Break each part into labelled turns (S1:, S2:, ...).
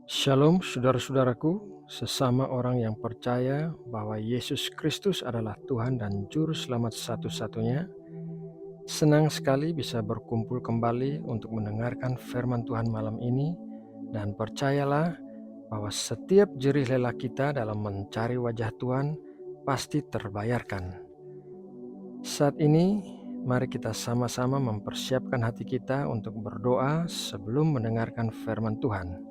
S1: Shalom saudara-saudaraku, sesama orang yang percaya bahwa Yesus Kristus adalah Tuhan dan Juru Selamat satu-satunya. Senang sekali bisa berkumpul kembali untuk mendengarkan firman Tuhan malam ini, dan percayalah bahwa setiap jerih lelah kita dalam mencari wajah Tuhan pasti terbayarkan. Saat ini, mari kita sama-sama mempersiapkan hati kita untuk berdoa sebelum mendengarkan firman Tuhan.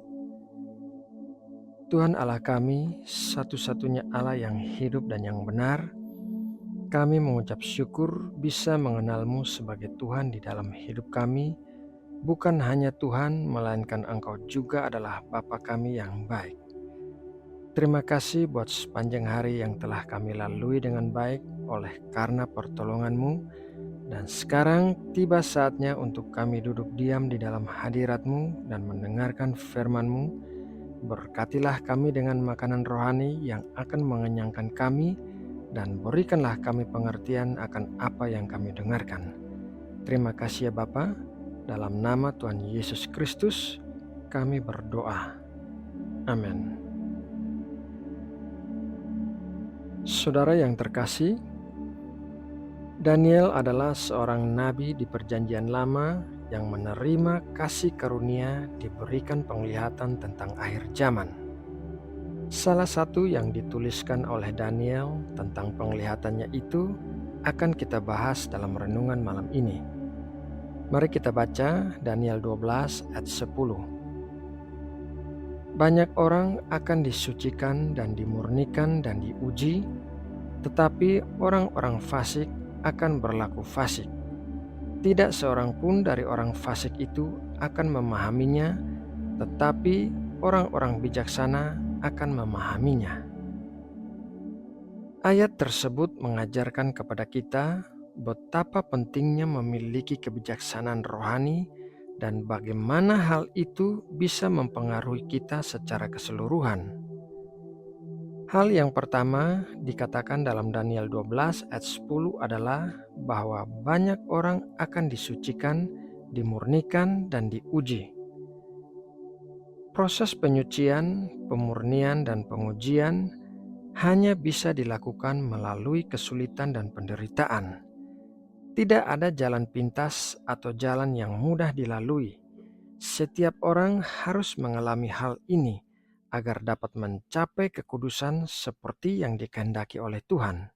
S1: Tuhan Allah kami, satu-satunya Allah yang hidup dan yang benar, kami mengucap syukur bisa mengenal-Mu sebagai Tuhan di dalam hidup kami. Bukan hanya Tuhan, melainkan Engkau juga adalah Bapa kami yang baik. Terima kasih buat sepanjang hari yang telah kami lalui dengan baik oleh karena pertolongan-Mu. Dan sekarang tiba saatnya untuk kami duduk diam di dalam hadirat-Mu dan mendengarkan firman-Mu. Berkatilah kami dengan makanan rohani yang akan mengenyangkan kami, dan berikanlah kami pengertian akan apa yang kami dengarkan. Terima kasih ya Bapa, dalam nama Tuhan Yesus Kristus kami berdoa. Amin. Saudara yang terkasih, Daniel adalah seorang nabi di Perjanjian Lama yang menerima kasih karunia diberikan penglihatan tentang akhir zaman. Salah satu yang dituliskan oleh Daniel tentang penglihatannya itu akan kita bahas dalam renungan malam ini. Mari kita baca Daniel 12 ayat 10. Banyak orang akan disucikan dan dimurnikan dan diuji, tetapi orang-orang fasik akan berlaku fasik. Tidak seorang pun dari orang fasik itu akan memahaminya, tetapi orang-orang bijaksana akan memahaminya. Ayat tersebut mengajarkan kepada kita betapa pentingnya memiliki kebijaksanaan rohani dan bagaimana hal itu bisa mempengaruhi kita secara keseluruhan. Hal yang pertama dikatakan dalam Daniel 12 ayat 10 adalah bahwa banyak orang akan disucikan, dimurnikan, dan diuji. Proses penyucian, pemurnian, dan pengujian hanya bisa dilakukan melalui kesulitan dan penderitaan. Tidak ada jalan pintas atau jalan yang mudah dilalui. Setiap orang harus mengalami hal ini agar dapat mencapai kekudusan seperti yang dikehendaki oleh Tuhan.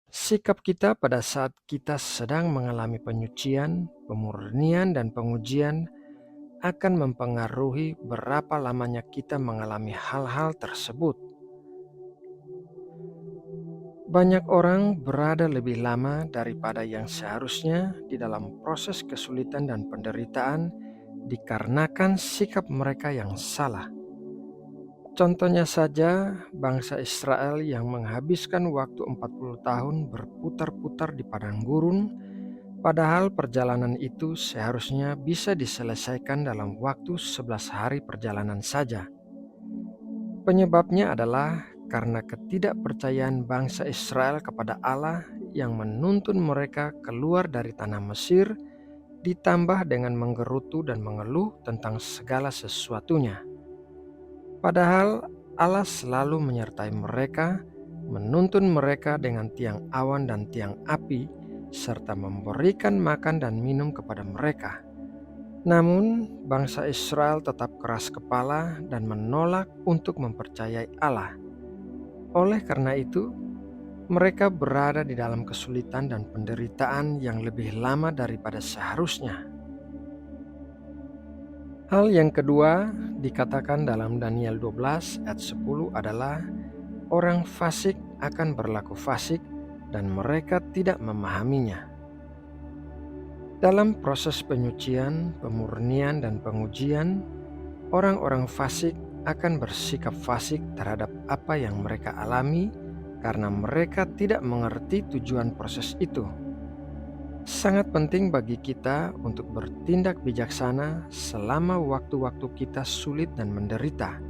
S1: Sikap kita pada saat kita sedang mengalami penyucian, pemurnian, dan pengujian akan mempengaruhi berapa lamanya kita mengalami hal-hal tersebut. Banyak orang berada lebih lama daripada yang seharusnya di dalam proses kesulitan dan penderitaan dikarenakan sikap mereka yang salah. Contohnya saja bangsa Israel yang menghabiskan waktu 40 tahun berputar-putar di padang gurun, padahal perjalanan itu seharusnya bisa diselesaikan dalam waktu 11 hari perjalanan saja. Penyebabnya adalah karena ketidakpercayaan bangsa Israel kepada Allah yang menuntun mereka keluar dari tanah Mesir, ditambah dengan menggerutu dan mengeluh tentang segala sesuatunya. Padahal Allah selalu menyertai mereka, menuntun mereka dengan tiang awan dan tiang api, serta memberikan makan dan minum kepada mereka. Namun, bangsa Israel tetap keras kepala dan menolak untuk mempercayai Allah. Oleh karena itu, mereka berada di dalam kesulitan dan penderitaan yang lebih lama daripada seharusnya. Hal yang kedua dikatakan dalam Daniel 12 ayat 10 adalah orang fasik akan berlaku fasik dan mereka tidak memahaminya. Dalam proses penyucian, pemurnian, dan pengujian, orang-orang fasik akan bersikap fasik terhadap apa yang mereka alami karena mereka tidak mengerti tujuan proses itu. Sangat penting bagi kita untuk bertindak bijaksana selama waktu-waktu kita sulit dan menderita.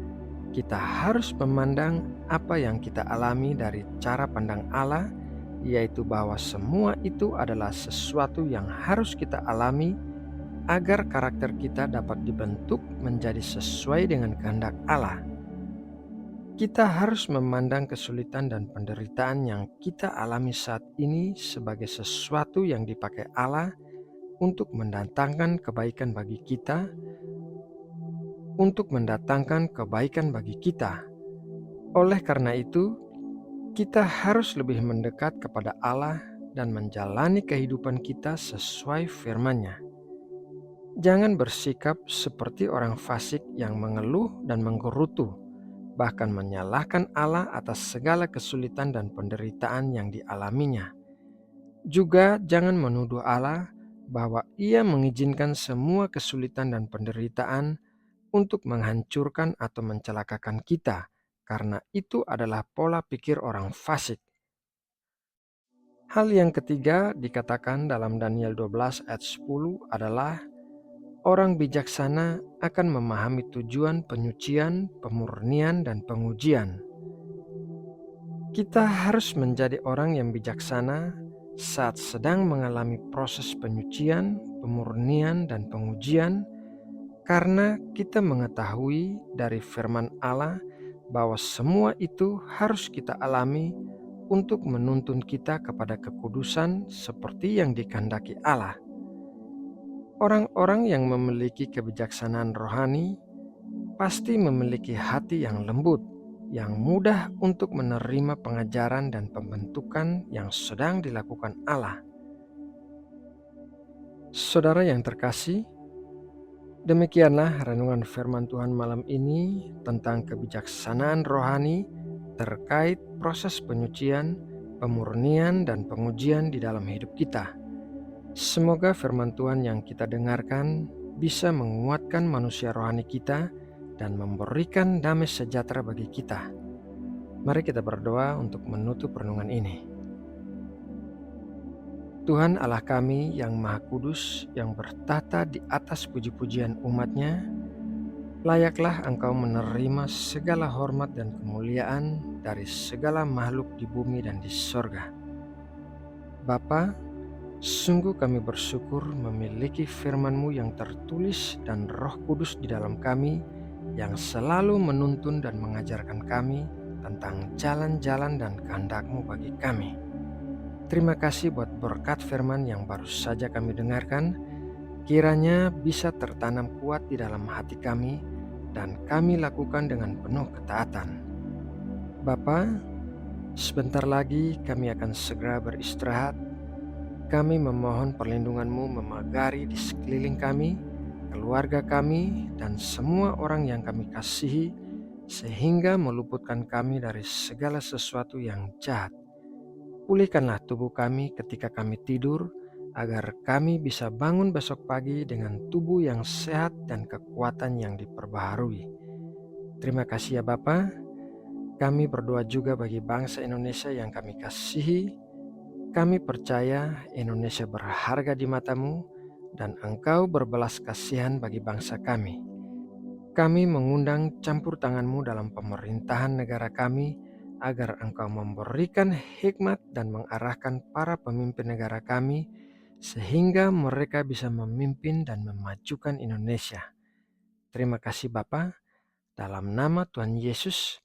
S1: Kita harus memandang apa yang kita alami dari cara pandang Allah, yaitu bahwa semua itu adalah sesuatu yang harus kita alami agar karakter kita dapat dibentuk menjadi sesuai dengan kehendak Allah. Kita harus memandang kesulitan dan penderitaan yang kita alami saat ini sebagai sesuatu yang dipakai Allah untuk mendatangkan kebaikan bagi kita, Oleh karena itu, kita harus lebih mendekat kepada Allah dan menjalani kehidupan kita sesuai firman-Nya. Jangan bersikap seperti orang fasik yang mengeluh dan menggerutu, bahkan menyalahkan Allah atas segala kesulitan dan penderitaan yang dialaminya. Juga jangan menuduh Allah bahwa Ia mengizinkan semua kesulitan dan penderitaan untuk menghancurkan atau mencelakakan kita, karena itu adalah pola pikir orang fasik. Hal yang ketiga dikatakan dalam Daniel 12 ayat 10 adalah orang bijaksana akan memahami tujuan penyucian, pemurnian, dan pengujian. Kita harus menjadi orang yang bijaksana saat sedang mengalami proses penyucian, pemurnian, dan pengujian, karena kita mengetahui dari firman Allah bahwa semua itu harus kita alami untuk menuntun kita kepada kekudusan seperti yang dikehendaki Allah. Orang-orang yang memiliki kebijaksanaan rohani pasti memiliki hati yang lembut, yang mudah untuk menerima pengajaran dan pembentukan yang sedang dilakukan Allah. Saudara yang terkasih, demikianlah renungan firman Tuhan malam ini tentang kebijaksanaan rohani terkait proses penyucian, pemurnian, dan pengujian di dalam hidup kita. Semoga firman Tuhan yang kita dengarkan bisa menguatkan manusia rohani kita dan memberikan damai sejahtera bagi kita. Mari kita berdoa untuk menutup renungan ini. Tuhan Allah kami yang Maha Kudus, yang bertata di atas puji-pujian umat-Nya, layaklah Engkau menerima segala hormat dan kemuliaan dari segala makhluk di bumi dan di sorga. Bapa, sungguh kami bersyukur memiliki firman-Mu yang tertulis dan Roh Kudus di dalam kami yang selalu menuntun dan mengajarkan kami tentang jalan-jalan dan kehendak-Mu bagi kami. Terima kasih buat berkat firman yang baru saja kami dengarkan, kiranya bisa tertanam kuat di dalam hati kami dan kami lakukan dengan penuh ketaatan. Bapa, sebentar lagi kami akan segera beristirahat. Kami memohon perlindungan-Mu memagari di sekeliling kami, keluarga kami, dan semua orang yang kami kasihi, sehingga meluputkan kami dari segala sesuatu yang jahat. Pulihkanlah tubuh kami ketika kami tidur, agar kami bisa bangun besok pagi dengan tubuh yang sehat dan kekuatan yang diperbaharui. Terima kasih ya Bapa. Kami berdoa juga bagi bangsa Indonesia yang kami kasihi. Kami percaya Indonesia berharga di mata-Mu dan Engkau berbelas kasihan bagi bangsa kami. Kami mengundang campur tangan-Mu dalam pemerintahan negara kami, agar Engkau memberikan hikmat dan mengarahkan para pemimpin negara kami, sehingga mereka bisa memimpin dan memajukan Indonesia. Terima kasih Bapa, dalam nama Tuhan Yesus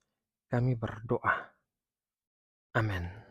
S1: kami berdoa. Amin.